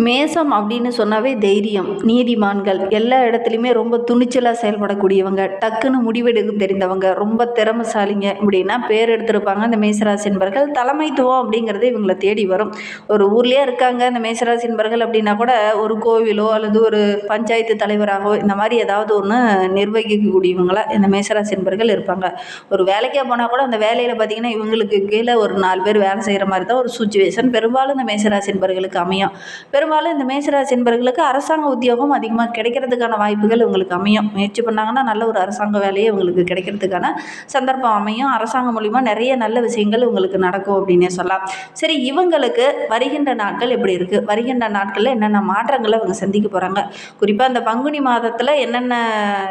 மேசம் அப்படின்னு சொன்னாவே தைரியம், நீதிமான்கள், எல்லா இடத்துலையுமே ரொம்ப துணிச்சலாக செயல்படக்கூடியவங்க, டக்குன்னு முடிவெடுக்க தெரிந்தவங்க, ரொம்ப திறமைசாலிங்க இப்படின்னா பேர் எடுத்திருப்பாங்க இந்த மேசராசி என்பர்கள். தலைமைத்துவம் அப்படிங்கிறது இவங்களை தேடி வரும். ஒரு ஊர்லேயே இருக்காங்க இந்த மேசராசி என்பர்கள் அப்படின்னா கூட ஒரு கோவிலோ அல்லது ஒரு பஞ்சாயத்து தலைவராகவோ இந்த மாதிரி ஏதாவது ஒன்று நிர்வகிக்கக்கூடியவங்களா இந்த மேசராசி என்பர்கள் இருப்பாங்க. ஒரு வேலைக்கே போனால் கூட அந்த வேலையில் பார்த்திங்கன்னா இவங்களுக்கு கீழே ஒரு 4 பேர் வேலை செய்கிற மாதிரி தான் ஒரு சுச்சுவேஷன் பெரும்பாலும் இந்த மேசராசி என்பர்களுக்கு அமையும். பெரும்பாலும் இந்த மேசராசி என்பர்களுக்கு அரசாங்க உத்தியோகம் அதிகமாக கிடைக்கிறதுக்கான வாய்ப்புகள் இவங்களுக்கு அமையும். முயற்சி பண்ணாங்கன்னா நல்ல ஒரு அரசாங்க வேலையை இவங்களுக்கு கிடைக்கிறதுக்கான சந்தர்ப்பம் அமையும். அரசாங்கம் மூலிமா நிறைய நல்ல விஷயங்கள் இவங்களுக்கு நடக்கும் அப்படின்னே சொல்லலாம். சரி, இவங்களுக்கு வருகின்ற நாட்கள் எப்படி இருக்குது, வருகின்ற நாட்களில் என்னென்ன மாற்றங்களை இவங்க சந்திக்க போகிறாங்க, குறிப்பாக இந்த பங்குனி மாதத்தில் என்னென்ன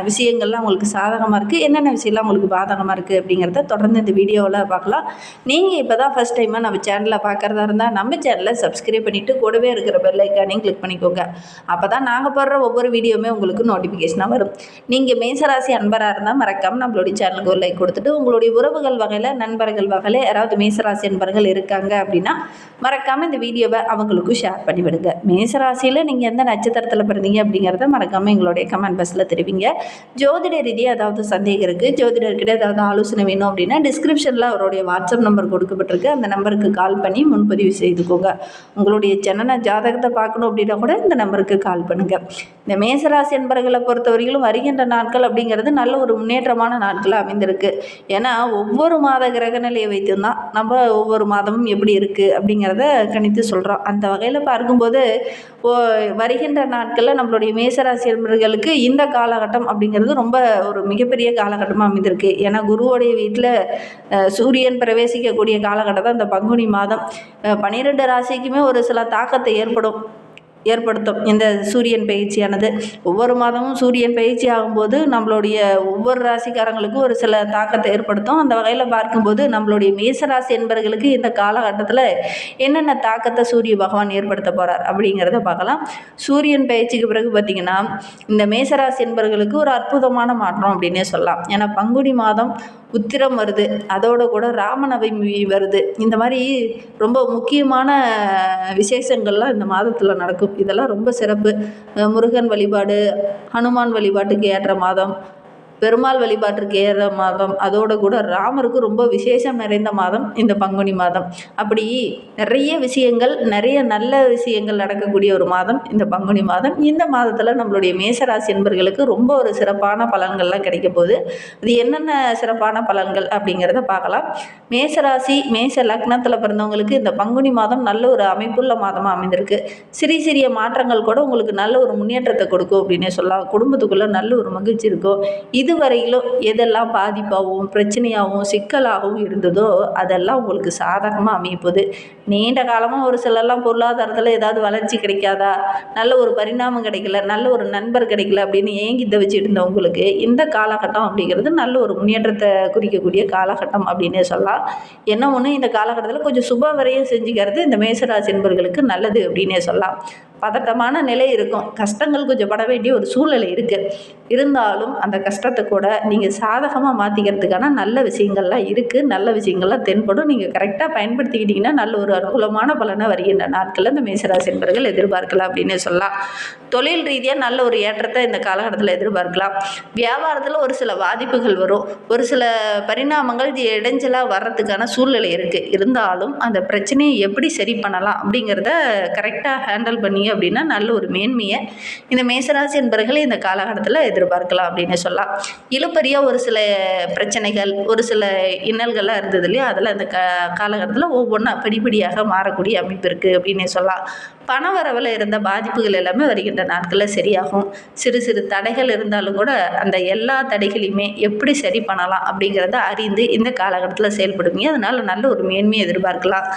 விஷயங்கள்லாம் உங்களுக்கு சாதகமாக இருக்குது, என்னென்ன விஷயம்லாம் உங்களுக்கு பாதகமாக இருக்குது அப்படிங்கிறத தொடர்ந்து இந்த வீடியோவில் பார்க்கலாம். நீங்கள் இப்போ தான் ஃபஸ்ட் டைமாக நம்ம சேனலை பார்க்குறதா இருந்தால் நம்ம சேனலை சப்ஸ்கிரைப் பண்ணிவிட்டு கூடவே இருக்கிற பெல் ஐக்கானையும் கிளிக் பண்ணிக்கோங்க. அப்போ தான் நாங்கள் போடுற ஒவ்வொரு வீடியோவுமே உங்களுக்கு நோட்டிஃபிகேஷனாக வரும். நீங்கள் மேசராசி அன்பராக இருந்தால் மறக்காமல் நம்மளுடைய சேனலுக்கு ஒரு லைக் கொடுத்துட்டு, உங்களுடைய உறவுகள் வகையில், நண்பர்கள் வகையில் யாராவது மேசராசி அன்பர்கள் இருக்காங்க அப்படின்னா மறக்காமல் இந்த வீடியோவை அவங்களுக்கும் ஷேர் பண்ணிவிடுங்க. மேசராசியில் நீங்கள் எந்த நட்சத்திரத்தில் பிறந்தீங்க அப்படிங்கிறத மறக்காமல் எங்களுடைய கமெண்ட் பாக்ஸில் தெரிவிங்க. ஜோதிட ரீதியாக ஏதாவது சந்தேகம் இருக்குது, ஜோதிடர்கிட்ட ஏதாவது ஆலோசனை வேணும் அப்படின்னா டிஸ்கிரிப்ஷனில் அவருடைய வாட்ஸ்அப் நம்பர் கொடுக்கப்பட்டிருக்கு. அந்த நம்பருக்கு கால் பண்ணி முன்பதிவு செய்துக்கோங்க. உங்களுடைய ஜனன ஜாதகத்தை பார்க்கணும் அப்படின்னா கூட இந்த நம்பருக்கு கால் பண்ணுங்கள். இந்த மேசராசி என்பர்களை பொறுத்தவரையிலும் வருகின்ற நாட்கள் அப்படிங்கிறது நல்ல ஒரு முன்னேற்றமான நாட்களாக அமைந்திருக்கு. ஏன்னா ஒவ்வொரு மாத கிரக நிலையை வைத்து தான் நம்ம ஒவ்வொரு மாதமும் எப்படி இருக்குது அப்படிங்கிறத கணித்து சொல்கிறோம். அந்த வகையில் பார்க்கும்போது வருகின்ற நாட்களில் நம்மளுடைய மேசராசி என்பர்களுக்கு இந்த காலகட்டம் அப்படிங்கிறது ரொம்ப ஒரு மிகப்பெரிய காலகட்டமாக அமைந்திருக்கு. ஏன்னா குருவோடைய வீட்டில் சூரியன் பிரவேசிக்கக்கூடிய காலகட்டம் தான் இந்த பங்குனி மாதம். 12 ராசிக்குமே ஒரு சில தாக்கத்தை ஏற்படுத்தும் இந்த சூரியன் பயிற்சியானது. ஒவ்வொரு மாதமும் சூரியன் பயிற்சி ஆகும்போது நம்மளுடைய ஒவ்வொரு ராசிக்காரங்களுக்கும் ஒரு சில தாக்கத்தை ஏற்படுத்தும். அந்த வகையில் பார்க்கும்போது நம்மளுடைய மேசராசி என்பர்களுக்கு இந்த காலகட்டத்தில் என்னென்ன தாக்கத்தை சூரிய பகவான் ஏற்படுத்த போகிறார் அப்படிங்கிறத பார்க்கலாம். சூரியன் பயிற்சிக்கு பிறகு பார்த்திங்கன்னா இந்த மேசராசி என்பர்களுக்கு ஒரு அற்புதமான மாற்றம் அப்படின்னே சொல்லலாம். ஏன்னா பங்குனி மாதம் உத்திரம் வருது, அதோட கூட ராமநவமி வருது. இந்த மாதிரி ரொம்ப முக்கியமான விசேஷங்கள்லாம் இந்த மாதத்தில் நடக்கும். இதெல்லாம் ரொம்ப சிறப்பு. முருகன் வழிபாடு, ஹனுமான் வழிபாட்டுக்கு ஏற்ற மாதம், பெருமாள் வழிபாட்டிற்கு ஏற மாதம், அதோடு கூட ராமருக்கு ரொம்ப விசேஷம் நிறைந்த மாதம் இந்த பங்குனி மாதம். அப்படி நிறைய விஷயங்கள், நிறைய நல்ல விஷயங்கள் நடக்கக்கூடிய ஒரு மாதம் இந்த பங்குனி மாதம். இந்த மாதத்தில் நம்மளுடைய மேசராசி என்பர்களுக்கு ரொம்ப ஒரு சிறப்பான பலன்கள்லாம் கிடைக்க போகுது. இது என்னென்ன சிறப்பான பலன்கள் அப்படிங்கிறத பார்க்கலாம். மேசராசி, மேச லக்னத்தில் பிறந்தவங்களுக்கு இந்த பங்குனி மாதம் நல்ல ஒரு அமைப்புள்ள மாதமாக அமைந்திருக்கு. சிறிய மாற்றங்கள் கூட உங்களுக்கு நல்ல ஒரு முன்னேற்றத்தை கொடுக்கும் அப்படின்னே சொல்லலாம். குடும்பத்துக்குள்ளே நல்ல ஒரு மகிழ்ச்சி இருக்கும். இதுவரையிலும் எதெல்லாம் பாதிப்பாகவும் பிரச்சனையாகவும் சிக்கலாகவும் இருந்ததோ அதெல்லாம் உங்களுக்கு சாதகமாக அமையப்போகுது. நீண்ட காலமாக ஒரு சிலர்லாம் பொருளாதாரத்தில் ஏதாவது வளர்ச்சி கிடைக்காதா, நல்ல ஒரு பரிணாமம் கிடைக்கல, நல்ல ஒரு நண்பர் கிடைக்கல அப்படின்னு ஏங்கி தவிச்சிட்டு இருந்தவங்களுக்கு இந்த காலகட்டம் அப்படிங்கிறது நல்ல ஒரு முன்னேற்றத்தை குறிக்கக்கூடிய காலகட்டம் அப்படின்னே சொல்லலாம். என்ன ஒன்று, இந்த காலகட்டத்தில் கொஞ்சம் சுப விரயம் செஞ்சுக்கிறது இந்த மேசராசி என்பர்களுக்கு நல்லது அப்படின்னே சொல்லலாம். பதட்டமான நிலை இருக்கும், கஷ்டங்கள் கொஞ்சம் பட வேண்டிய ஒரு சூழ்நிலை இருக்குது. இருந்தாலும் அந்த கஷ்டத்தை கூட நீங்கள் சாதகமாக மாற்றிக்கிறதுக்கான நல்ல விஷயங்கள்லாம் இருக்குது. நல்ல விஷயங்கள்லாம் தென்படும். நீங்கள் கரெக்டாக பயன்படுத்திக்கிட்டிங்கன்னா நல்ல ஒரு அனுகூலமான பலனை வருகின்ற நாட்களில் இந்த மேசராசி என்பர்கள் எதிர்பார்க்கலாம் அப்படின்னு சொல்லலாம். தொழில் ரீதியாக நல்ல ஒரு ஏற்றத்தை இந்த காலகட்டத்தில் எதிர்பார்க்கலாம். வியாபாரத்தில் ஒரு சில பாதிப்புகள் வரும், ஒரு சில பரிணாமங்கள் இடைஞ்சலாக வர்றதுக்கான சூழ்நிலை இருக்குது. இருந்தாலும் அந்த பிரச்சனையை எப்படி சரி பண்ணலாம் அப்படிங்கிறத கரெக்டாக ஹேண்டில் பண்ணி அப்படின்னா நல்ல ஒரு மேன்மையை இந்த மேசராசி என்பவர்கள் இந்த காலகட்டத்தில் எதிர்பார்க்கலாம் அப்படின்னு சொல்லலாம். இழுபறியாக ஒரு சில பிரச்சனைகள், ஒரு சில இன்னல்கள்லாம் இருந்தது இல்லையா, அதில் அந்த காலகட்டத்தில் ஒவ்வொன்றா படிப்படியாக மாறக்கூடிய அமைப்பு இருக்குது அப்படின்னு சொல்லலாம். பணவரவில் இருந்த பாதிப்புகள் எல்லாமே வருகின்ற நாட்களில் சரியாகும். சிறு சிறு தடைகள் இருந்தாலும் கூட அந்த எல்லா தடைகளையுமே எப்படி சரி பண்ணலாம் அப்படிங்கிறத அறிந்து இந்த காலகட்டத்தில் செயல்படுவீங்க. அதனால் நல்ல ஒரு மேன்மையை எதிர்பார்க்கலாம்.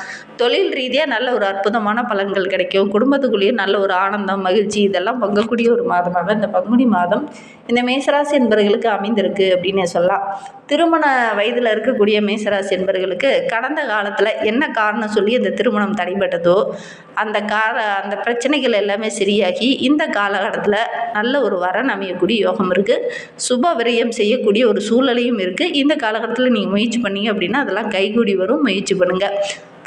தொழில் ரீதியாக நல்ல ஒரு அற்புதமான பலன்கள் கிடைக்கும். குடும்பத்துக்குள்ளேயே நல்ல ஒரு ஆனந்தம், மகிழ்ச்சி இதெல்லாம் பங்கக்கூடிய ஒரு மாதமாக இந்த பங்குனி மாதம் இந்த மேசராசி என்பவர்களுக்கு அமைந்திருக்கு அப்படின்னு சொல்லலாம். திருமண வயதில் இருக்கக்கூடிய மேசராசி என்பவர்களுக்கு கடந்த காலத்தில் என்ன காரணம் சொல்லி இந்த திருமணம் தடைபட்டதோ அந்த பிரச்சனைகள் எல்லாமே சரியாகி இந்த காலகட்டத்தில் நல்ல ஒரு வரன் அமையக்கூடிய யோகம் இருக்குது. சுப விரயம் செய்யக்கூடிய ஒரு சூழ்நிலையும் இருக்குது. இந்த காலகட்டத்தில் நீங்கள் முயற்சி பண்ணீங்க அப்படின்னா அதெல்லாம் கைகூடி வரும். முயற்சி பண்ணுங்கள்.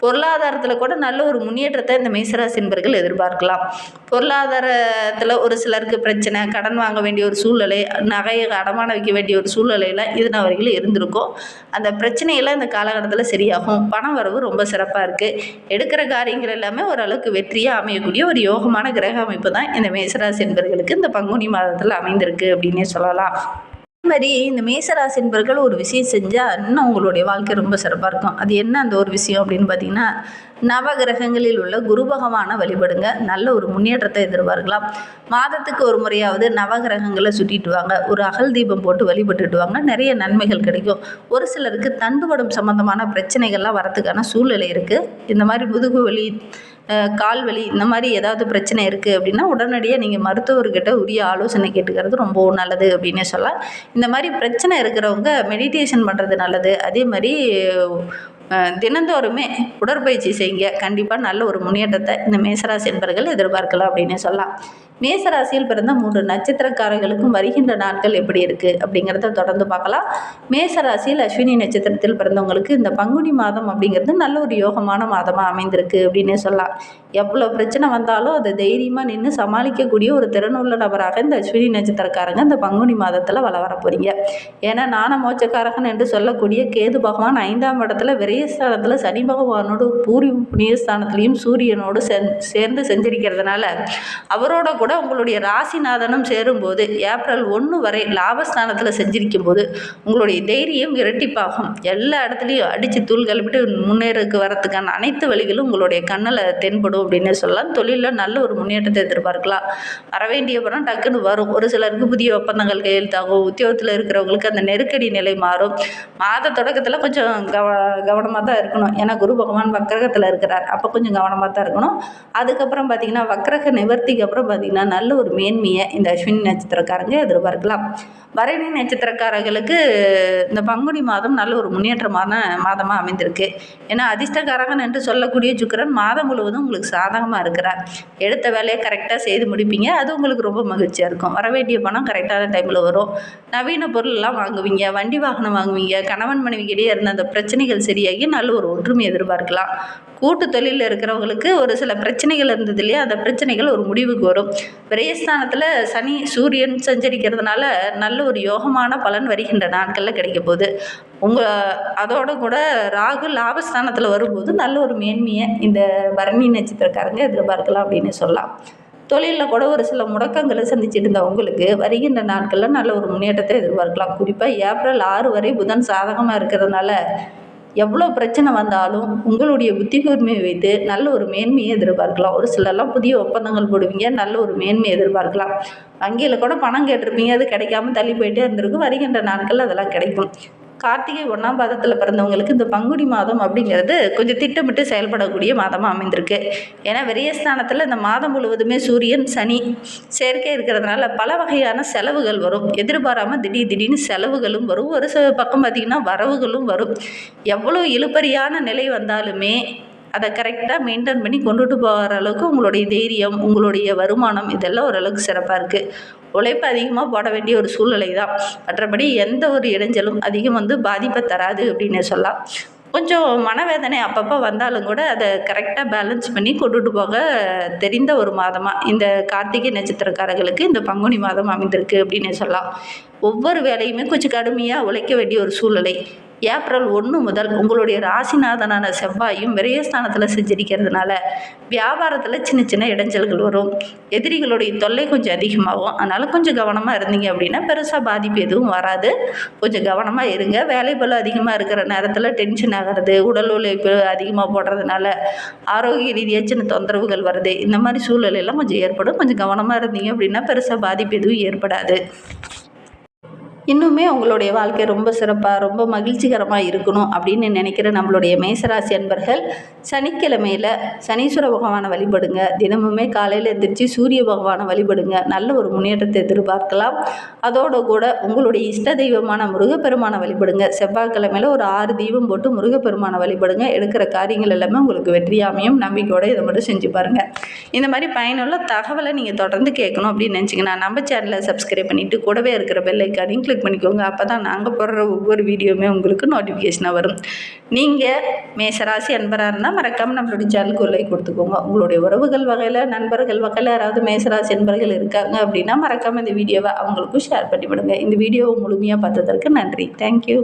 பொருளாதாரத்தில் கூட நல்ல ஒரு முன்னேற்றத்தை இந்த மேசராசி என்பர்கள் எதிர்பார்க்கலாம். பொருளாதாரத்தில் ஒரு சிலருக்கு பிரச்சனை, கடன் வாங்க வேண்டிய ஒரு சூழ்நிலை, நகையை அடமான வைக்க வேண்டிய ஒரு சூழ்நிலையெல்லாம் இது நாள் வரைக்கும் இருந்திருக்கும். அந்த பிரச்சனையெல்லாம் இந்த காலகட்டத்தில் சரியாகும். பண வரவு ரொம்ப சிறப்பாக இருக்குது. எடுக்கிற காரியங்கள் எல்லாமே ஓரளவுக்கு வெற்றியாக அமையக்கூடிய ஒரு யோகமான கிரக அமைப்பு தான் இந்த மேசராசி என்பர்களுக்கு இந்த பங்குனி மாதத்தில் அமைந்திருக்கு அப்படின்னே சொல்லலாம். மாதிரி இந்த மேசராசி என்பர்கள் ஒரு விஷயம் செஞ்சால் இன்னும் உங்களுடைய வாழ்க்கை ரொம்ப சிறப்பாக இருக்கும். அது என்ன அந்த ஒரு விஷயம் அப்படின்னு பார்த்தீங்கன்னா, நவகிரகங்களில் உள்ள குரு பகவானை வழிபடுங்க. நல்ல ஒரு முன்னேற்றத்தை எதிர்பார்க்கலாம். மாதத்துக்கு ஒரு முறையாவது நவகிரகங்களை சுட்டிட்டு வாங்க. ஒரு அகல் தீபம் போட்டு வழிபட்டுட்டு வாங்க. நிறைய நன்மைகள் கிடைக்கும். ஒரு சிலருக்கு தண்டுவடம் சம்மந்தமான பிரச்சனைகள்லாம் வரத்துக்கான சூழ்நிலை இருக்குது. இந்த மாதிரி முதுகு வலி, கால் வலி இந்த மாதிரி ஏதாவது பிரச்சனை இருக்குது அப்படின்னா உடனடியாக நீங்கள் மருத்துவர்கிட்ட உரிய ஆலோசனை கேட்டுக்கிறது ரொம்ப நல்லது அப்படின்னே சொல்லலாம். இந்த மாதிரி பிரச்சனை இருக்கிறவங்க மெடிடேஷன் பண்ணுறது நல்லது. அதே மாதிரி தினந்தோறுமே உடற்பயிற்சி செய்யுங்க. கண்டிப்பாக நல்ல ஒரு முன்னேற்றத்தை இந்த மேசராசி என்பர்கள் எதிர்பார்க்கலாம் அப்படின்னு சொல்லலாம். மேசராசியில் பிறந்த 3 நட்சத்திரக்காரர்களுக்கும் வருகின்ற நாட்கள் எப்படி இருக்குது அப்படிங்கிறத தொடர்ந்து பார்க்கலாம். மேசராசியில் அஸ்வினி நட்சத்திரத்தில் பிறந்தவங்களுக்கு இந்த பங்குனி மாதம் அப்படிங்கிறது நல்ல ஒரு யோகமான மாதமாக அமைந்திருக்கு அப்படின்னே சொல்லலாம். எவ்வளோ பிரச்சனை வந்தாலும் அதை தைரியமாக நின்று சமாளிக்கக்கூடிய ஒரு திறனுள்ள நபராக இந்த அஸ்வினி நட்சத்திரக்காரங்க இந்த பங்குனி மாதத்தில் வர போகிறீங்க. ஏன்னா ஞான மோட்சக்காரகன் என்று சொல்லக்கூடிய கேது பகவான் 5ஆம் இடத்துல விரயஸ்தானத்தில் சனி பகவானோடு பூர்வ புண்ணியஸ்தானத்திலையும் சூரியனோடு சேர்ந்து செஞ்சிருக்கிறதுனால அவரோட கூட உங்களுடைய ராசிநாதனும் சேரும்போது ஏப்ரல் 1 வரை லாபஸ்தானத்தில் செஞ்சிருக்கும் போது உங்களுடைய தைரியம் இரட்டிப்பாகும். எல்லா இடத்துலையும் அடித்து தூள் கிளப்பிட்டு முன்னேறக்கு வரத்துக்கான அனைத்து வழிகளும் உங்களுடைய கண்ணில் தென்படும் அப்படின்னு சொல்லலாம். தொழிலில் நல்ல ஒரு முன்னேற்றத்தை எதிர்பார்க்கலாம். வரவேண்டிய பணம் டக்குன்னு வரும். ஒரு சிலருக்கு புதிய ஒப்பந்தங்கள் கையெழுத்தாகும். உத்தியோகத்தில் இருக்கிறவங்களுக்கு அந்த நெருக்கடி நிலை மாறும். மாத தொடக்கத்தில் கொஞ்சம் கவனமாக தான் இருக்கணும். ஏன்னா குரு பகவான் வக்கரகத்தில் இருக்கிறார். அப்போ கொஞ்சம் கவனமாக தான் இருக்கணும். அதுக்கப்புறம் பார்த்திங்கன்னா வக்கரக நிவர்த்திக்கு அப்புறம் பார்த்திங்கன்னா நல்ல ஒரு மேன்மையை இந்த அஸ்வினி நட்சத்திரக்காரங்க எதிர்பார்க்கலாம். பரணி நட்சத்திரக்காரர்களுக்கு இந்த பங்குனி மாதம் நல்ல ஒரு முன்னேற்றமான மாதமாக அமைந்திருக்கு. ஏன்னா அதிர்ஷ்டக்காரகன் என்று சொல்லக்கூடிய சுக்கிரன் மாதம் முழுவதும் உங்களுக்கு சாதகமாக இருக்கிறார். எடுத்த வேலையை கரெக்டாக செய்து முடிப்பீங்க. அது உங்களுக்கு ரொம்ப மகிழ்ச்சியாக இருக்கும். வரவேண்டிய பணம் கரெக்டான டைமில் வரும். நவீன பொருளெல்லாம் வாங்குவீங்க. வண்டி வாகனம் வாங்குவீங்க. கணவன் மனைவிக்கிடையே இருந்த அந்த பிரச்சனைகள் சரியாகி நல்ல ஒரு ஒற்றுமை எதிர்பார்க்கலாம். கூட்டு தொழிலில் இருக்கிறவங்களுக்கு ஒரு சில பிரச்சனைகள் இருந்தது இல்லையா, அந்த பிரச்சனைகள் ஒரு முடிவுக்கு வரும். விரயஸ்தானத்தில் சனி சூரியன் சஞ்சரிக்கிறதுனால நல்ல ஒரு யோகமான பலன் வருகின்ற நாட்களில் கிடைக்க போகுது. அதோட கூட ராகு லாபஸ்தானத்தில் வரும்போது நல்ல ஒரு மேன்மையை இந்த பரணி நட்சத்திரக்காரங்க எதிர்பார்க்கலாம் அப்படின்னு சொல்லலாம். தொழிலில் கூட ஒரு சில முடக்கங்களை சந்திச்சுட்டு இருந்த உங்களுக்கு வருகின்ற நாட்களில் நல்ல ஒரு முன்னேற்றத்தை எதிர்பார்க்கலாம். குறிப்பாக ஏப்ரல் 6 வரை புதன் சாதகமாக இருக்கிறதுனால எவ்வளோ பிரச்சனை வந்தாலும் உங்களுடைய புத்தி கூர்மையை வைத்து நல்ல ஒரு மேன்மையை எதிர்பார்க்கலாம். ஒரு சிலர்லாம் புதிய ஒப்பந்தங்கள் போடுவீங்க. நல்ல ஒரு மேன்மையை எதிர்பார்க்கலாம். வங்கியில் கூட பணம் கேட்டிருப்பீங்க. அது கிடைக்காம தள்ளி போயிட்டே இருந்திருக்கும். வருகின்ற நாட்கள் அதெல்லாம் கிடைக்கும். கார்த்திகை 1ஆம் பாதத்தில் பிறந்தவங்களுக்கு இந்த பங்குனி மாதம் அப்படிங்கிறது கொஞ்சம் திட்டமிட்டு செயல்படக்கூடிய மாதமாக அமைந்திருக்கு. ஏன்னா விரயஸ்தானத்தில் இந்த மாதம் முழுவதுமே சூரியன் சனி சேர்க்கை இருக்கிறதுனால பல வகையான செலவுகள் வரும். எதிர்பாராமல் திடீர்னு செலவுகளும் வரும். ஒரு சில பக்கம் பார்த்திங்கன்னா வரவுகளும் வரும். எவ்வளோ இழுபறியான நிலை வந்தாலுமே அதை கரெக்டாக மெயின்டைன் பண்ணி கொண்டுட்டு போகிற அளவுக்கு உங்களுடைய தைரியம், உங்களுடைய வருமானம் இதெல்லாம் ஓரளவுக்கு சிறப்பாக இருக்குது. உழைப்பு அதிகமாக போட வேண்டிய ஒரு சூழ்நிலை தான். மற்றபடி எந்த ஒரு இடைஞ்சலும் அதிகம் பாதிப்பை தராது அப்படின்னு சொல்லலாம். கொஞ்சம் மனவேதனை அப்பப்போ வந்தாலும் கூட அதை கரெக்டாக பேலன்ஸ் பண்ணி கொண்டுட்டு போக தெரிந்த ஒரு மாதமாக இந்த கார்த்திகை நட்சத்திரக்காரர்களுக்கு இந்த பங்குனி மாதம் அமைந்திருக்கு அப்படின்னு சொல்லலாம். ஒவ்வொரு வேலையுமே கொஞ்சம் கடுமையாக உழைக்க வேண்டிய ஒரு சூழ்நிலை. ஏப்ரல் 1 முதல் உங்களுடைய ராசிநாதனான செவ்வாயும் விரயஸ்தானத்தில் செஞ்சிருக்கிறதுனால வியாபாரத்தில் சின்ன இடைஞ்சல்கள் வரும். எதிரிகளுடைய தொல்லை கொஞ்சம் அதிகமாகும். அதனால் கொஞ்சம் கவனமாக இருந்தீங்க அப்படின்னா பெருசாக பாதிப்பு எதுவும் வராது. கொஞ்சம் கவனமாக இருங்க. வேலைப்பளு அதிகமாக இருக்கிற நேரத்தில் டென்ஷன் ஆகிறது, உடல் உழைப்பு அதிகமாக போடுறதுனால ஆரோக்கிய ரீதியாக சின்ன தொந்தரவுகள் வருது. இந்த மாதிரி சூழ்நிலையெல்லாம் கொஞ்சம் ஏற்படும். கொஞ்சம் கவனமாக இருந்தீங்க அப்படின்னா பெருசாக பாதிப்பு எதுவும் ஏற்படாது. இன்னுமே உங்களுடைய வாழ்க்கை ரொம்ப சிறப்பாக ரொம்ப மகிழ்ச்சிகரமாக இருக்கணும் அப்படின்னு நினைக்கிற நம்மளுடைய மேசராசி அன்பர்கள் சனிக்கிழமையில் சனீஸ்வர பகவானை வழிபடுங்க. தினமுமே காலையில் எந்திரிச்சு சூரிய பகவானை வழிபடுங்க. நல்ல ஒரு முன்னேற்றத்தை எதிர்பார்க்கலாம். அதோடு கூட உங்களுடைய இஷ்ட தெய்வமான முருகப்பெருமானை வழிபடுங்க. செவ்வாய்க்கிழமையில் ஒரு 6 தீபம் போட்டு முருகப்பெருமானை வழிபடுங்க. எடுக்கிற காரியங்கள் எல்லாமே உங்களுக்கு வெற்றியாமையும் நம்பிக்கையோடு இதை மட்டும் செஞ்சு பாருங்கள். இந்த மாதிரி பயனுள்ள தகவலை நீங்கள் தொடர்ந்து கேட்கணும் அப்படின்னு நினச்சிங்கன்னா நம்ம சேனலை சப்ஸ்கிரைப் பண்ணிவிட்டு கூடவே இருக்கிற பெல் ஐக்கானையும் சப்ஸ்கிரைப் பண்ணிக்கோங்க. அப்போ தான் நாங்கள் போடுற ஒவ்வொரு வீடியோவுமே உங்களுக்கு நோட்டிஃபிகேஷனாக வரும். நீங்கள் மேஷராசி அன்பராக இருந்தால் மறக்காமல் நம்மளுடைய சேனலுக்கு ஒரு லைக் கொடுத்துக்கோங்க. உங்களுடைய உறவுகள் வகையில், நண்பர்கள் வகையில் யாராவது மேஷராசி அன்பர்கள் இருக்காங்க அப்படின்னா மறக்காமல் இந்த வீடியோவை அவங்களுக்கும் ஷேர் பண்ணி விடுங்க. இந்த வீடியோவை முழுமையாக பார்த்ததற்கு நன்றி. தேங்க்யூ.